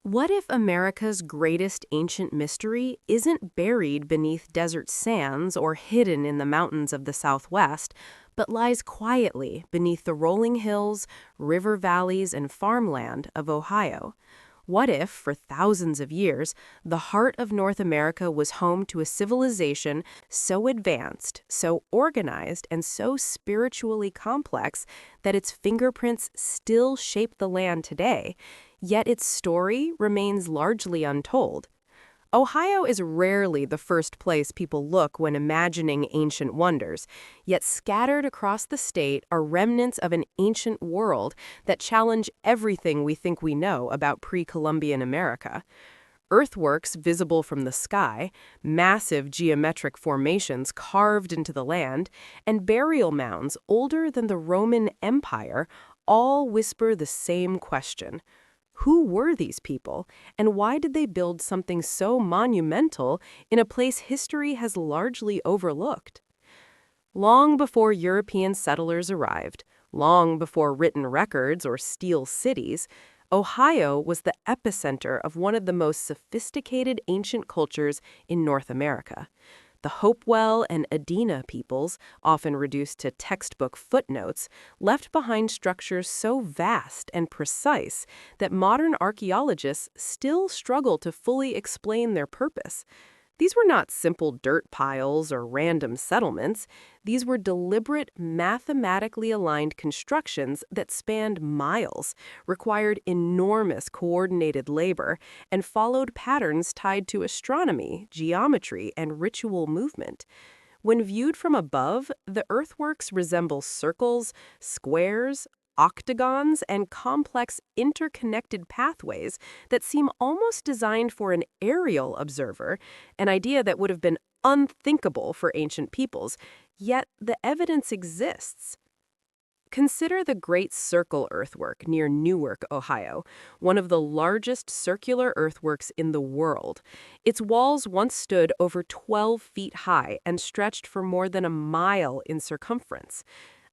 What if America's greatest ancient mystery isn't buried beneath desert sands or hidden in the mountains of the Southwest, but lies quietly beneath the rolling hills, river valleys, and farmland of Ohio? What if, for thousands of years, the heart of North America was home to a civilization so advanced, so organized, and so spiritually complex that its fingerprints still shape the land today, yet its story remains largely untold? Ohio is rarely the first place people look when imagining ancient wonders, yet scattered across the state are remnants of an ancient world that challenge everything we think we know about pre-Columbian America. Earthworks visible from the sky, massive geometric formations carved into the land, and burial mounds older than the Roman Empire all whisper the same question. Who were these people, and why did they build something so monumental in a place history has largely overlooked? Long before European settlers arrived, long before written records or steel cities, Ohio was the epicenter of one of the most sophisticated ancient cultures in North America. The Hopewell and Adena peoples, often reduced to textbook footnotes, left behind structures so vast and precise that modern archaeologists still struggle to fully explain their purpose. These were not simple dirt piles or random settlements. These were deliberate, mathematically aligned constructions that spanned miles, required enormous coordinated labor, and followed patterns tied to astronomy, geometry, and ritual movement. When viewed from above, the earthworks resemble circles, squares, octagons, and complex interconnected pathways that seem almost designed for an aerial observer, an idea that would have been unthinkable for ancient peoples, yet the evidence exists. Consider the Great Circle earthwork near Newark, Ohio, one of the largest circular earthworks in the world. Its walls once stood over 12 feet high and stretched for more than a mile in circumference.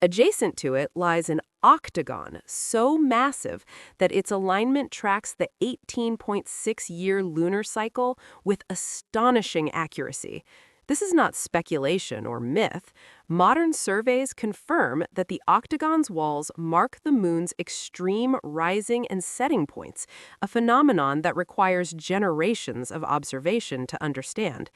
Adjacent to it lies an octagon so massive that its alignment tracks the 18.6-year lunar cycle with astonishing accuracy. This is not speculation or myth. Modern surveys confirm that the octagon's walls mark the moon's extreme rising and setting points, a phenomenon that requires generations of observation to understand.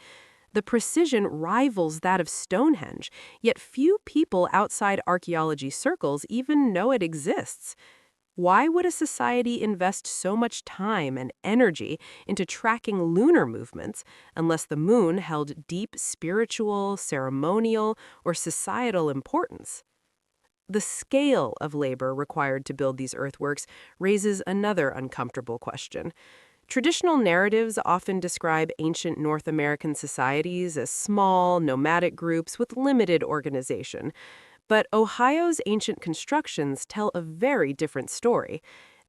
The precision rivals that of Stonehenge, yet few people outside archaeology circles even know it exists. Why would a society invest so much time and energy into tracking lunar movements unless the moon held deep spiritual, ceremonial, or societal importance? The scale of labor required to build these earthworks raises another uncomfortable question. Traditional narratives often describe ancient North American societies as small, nomadic groups with limited organization. But Ohio's ancient constructions tell a very different story.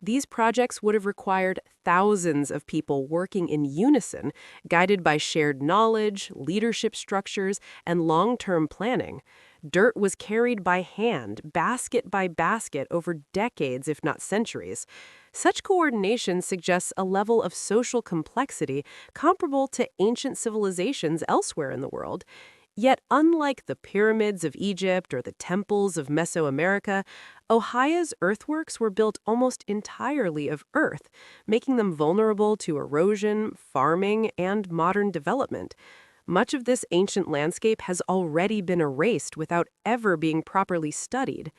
These projects would have required thousands of people working in unison, guided by shared knowledge, leadership structures, and long-term planning. Dirt was carried by hand, basket by basket, over decades, if not centuries. Such coordination suggests a level of social complexity comparable to ancient civilizations elsewhere in the world. Yet, unlike the pyramids of Egypt or the temples of Mesoamerica, Ohio's earthworks were built almost entirely of earth, making them vulnerable to erosion, farming, and modern development. Much of this ancient landscape has already been erased without ever being properly studied.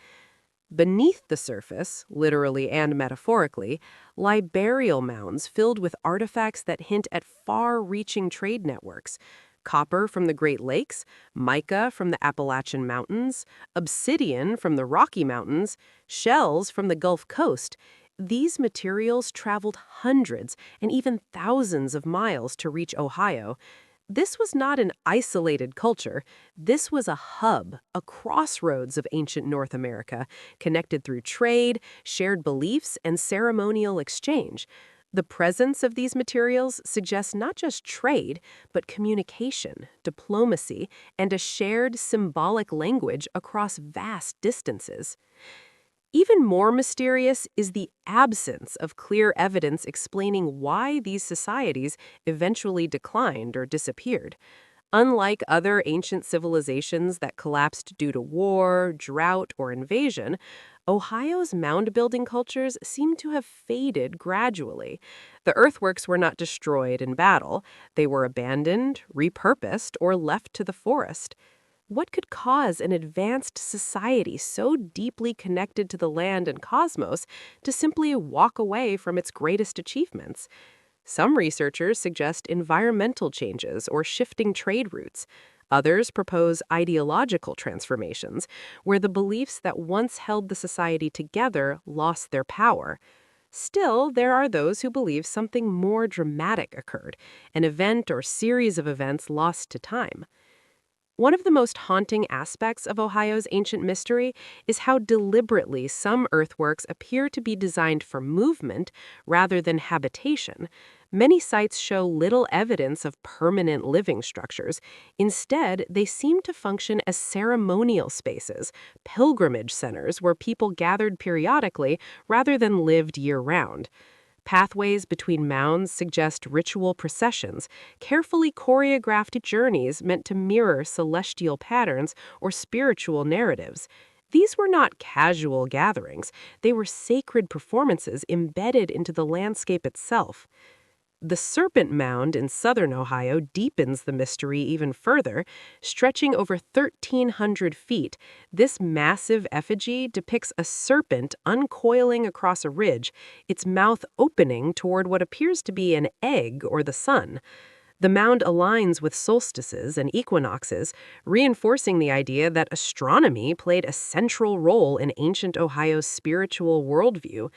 Beneath the surface, literally and metaphorically, lie burial mounds filled with artifacts that hint at far-reaching trade networks. Copper from the Great Lakes, mica from the Appalachian Mountains, obsidian from the Rocky Mountains, shells from the Gulf Coast. These materials traveled hundreds and even thousands of miles to reach Ohio. This was not an isolated culture. This was a hub, a crossroads of ancient North America, connected through trade, shared beliefs, and ceremonial exchange. The presence of these materials suggests not just trade, but communication, diplomacy, and a shared symbolic language across vast distances. Even more mysterious is the absence of clear evidence explaining why these societies eventually declined or disappeared. Unlike other ancient civilizations that collapsed due to war, drought, or invasion, Ohio's mound-building cultures seem to have faded gradually. The earthworks were not destroyed in battle. They were abandoned, repurposed, or left to the forest. What could cause an advanced society so deeply connected to the land and cosmos to simply walk away from its greatest achievements? Some researchers suggest environmental changes or shifting trade routes. Others propose ideological transformations, where the beliefs that once held the society together lost their power. Still, there are those who believe something more dramatic occurred, an event or series of events lost to time. One of the most haunting aspects of Ohio's ancient mystery is how deliberately some earthworks appear to be designed for movement rather than habitation. Many sites show little evidence of permanent living structures. Instead, they seem to function as ceremonial spaces, pilgrimage centers where people gathered periodically rather than lived year-round. Pathways between mounds suggest ritual processions, carefully choreographed journeys meant to mirror celestial patterns or spiritual narratives. These were not casual gatherings, they were sacred performances embedded into the landscape itself. The Serpent Mound in southern Ohio deepens the mystery even further. Stretching over 1,300 feet, this massive effigy depicts a serpent uncoiling across a ridge, its mouth opening toward what appears to be an egg or the sun. The mound aligns with solstices and equinoxes, reinforcing the idea that astronomy played a central role in ancient Ohio's spiritual worldview.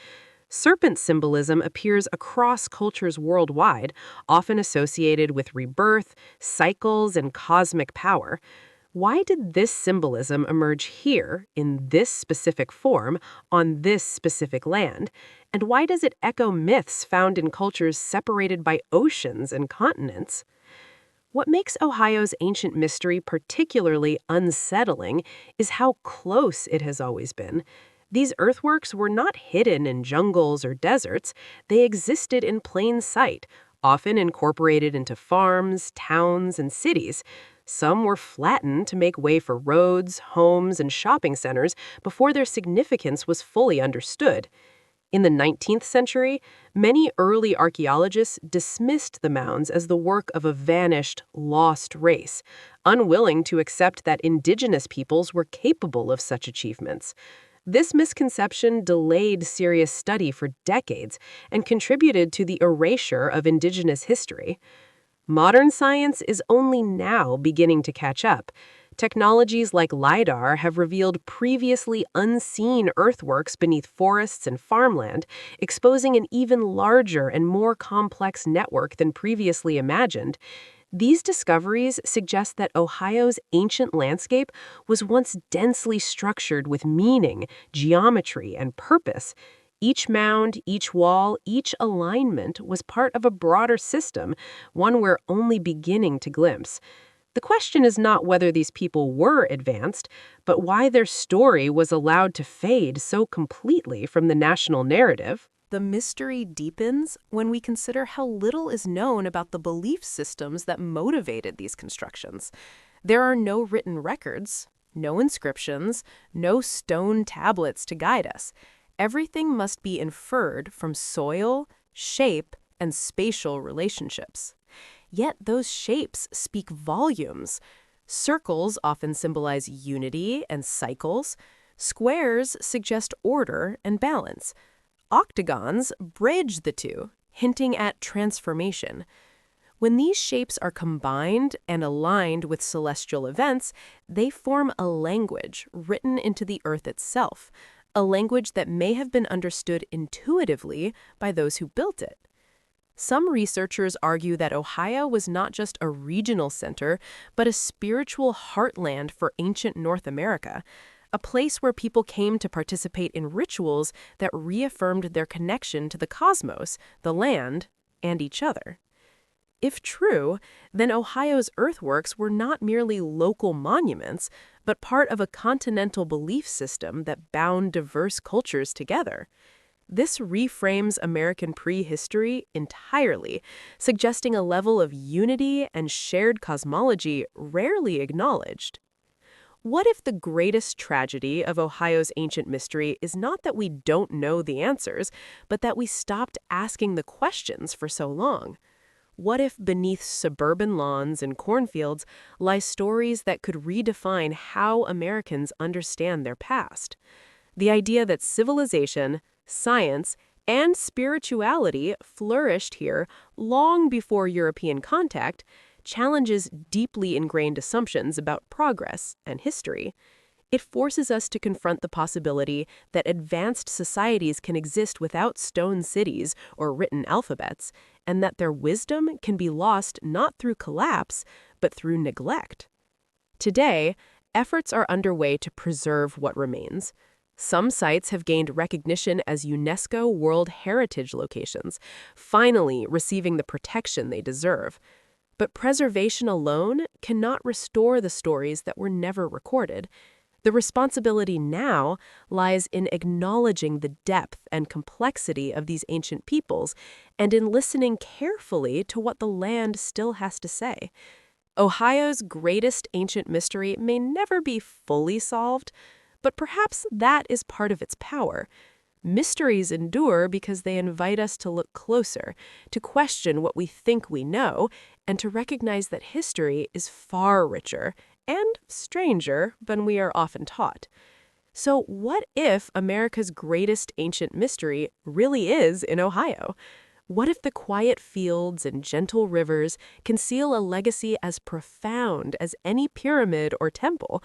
Serpent symbolism appears across cultures worldwide, often associated with rebirth, cycles, and cosmic power. Why did this symbolism emerge here, in this specific form, on this specific land? And why does it echo myths found in cultures separated by oceans and continents? What makes Ohio's ancient mystery particularly unsettling is how close it has always been. These earthworks were not hidden in jungles or deserts. They existed in plain sight, often incorporated into farms, towns, and cities. Some were flattened to make way for roads, homes, and shopping centers before their significance was fully understood. In the 19th century, many early archaeologists dismissed the mounds as the work of a vanished, lost race, unwilling to accept that indigenous peoples were capable of such achievements. This misconception delayed serious study for decades and contributed to the erasure of indigenous history. Modern science is only now beginning to catch up. Technologies like LIDAR have revealed previously unseen earthworks beneath forests and farmland, exposing an even larger and more complex network than previously imagined. These discoveries suggest that Ohio's ancient landscape was once densely structured with meaning, geometry, and purpose. Each mound, each wall, each alignment was part of a broader system, one we're only beginning to glimpse. The question is not whether these people were advanced, but why their story was allowed to fade so completely from the national narrative. The mystery deepens when we consider how little is known about the belief systems that motivated these constructions. There are no written records, no inscriptions, no stone tablets to guide us. Everything must be inferred from soil, shape, and spatial relationships. Yet those shapes speak volumes. Circles often symbolize unity and cycles. Squares suggest order and balance. Octagons bridge the two, hinting at transformation. When these shapes are combined and aligned with celestial events, they form a language written into the earth itself, a language that may have been understood intuitively by those who built it. Some researchers argue that Ohio was not just a regional center, but a spiritual heartland for ancient North America, a place where people came to participate in rituals that reaffirmed their connection to the cosmos, the land, and each other. If true, then Ohio's earthworks were not merely local monuments, but part of a continental belief system that bound diverse cultures together. This reframes American prehistory entirely, suggesting a level of unity and shared cosmology rarely acknowledged. What if the greatest tragedy of Ohio's ancient mystery is not that we don't know the answers, but that we stopped asking the questions for so long? What if beneath suburban lawns and cornfields lie stories that could redefine how Americans understand their past? The idea that civilization, science, and spirituality flourished here long before European contact challenges deeply ingrained assumptions about progress and history. It forces us to confront the possibility that advanced societies can exist without stone cities or written alphabets, and that their wisdom can be lost not through collapse, but through neglect. Today, efforts are underway to preserve what remains. Some sites have gained recognition as UNESCO World Heritage locations, finally receiving the protection they deserve. But preservation alone cannot restore the stories that were never recorded. The responsibility now lies in acknowledging the depth and complexity of these ancient peoples and in listening carefully to what the land still has to say. Ohio's greatest ancient mystery may never be fully solved, but perhaps that is part of its power. Mysteries endure because they invite us to look closer, to question what we think we know, and to recognize that history is far richer and stranger than we are often taught. So what if America's greatest ancient mystery really is in Ohio? What if the quiet fields and gentle rivers conceal a legacy as profound as any pyramid or temple?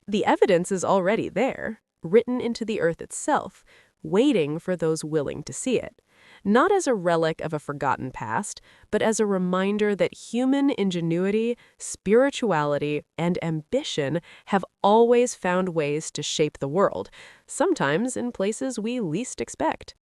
The evidence is already there, written into the earth itself, waiting for those willing to see it. Not as a relic of a forgotten past, but as a reminder that human ingenuity, spirituality, and ambition have always found ways to shape the world, sometimes in places we least expect.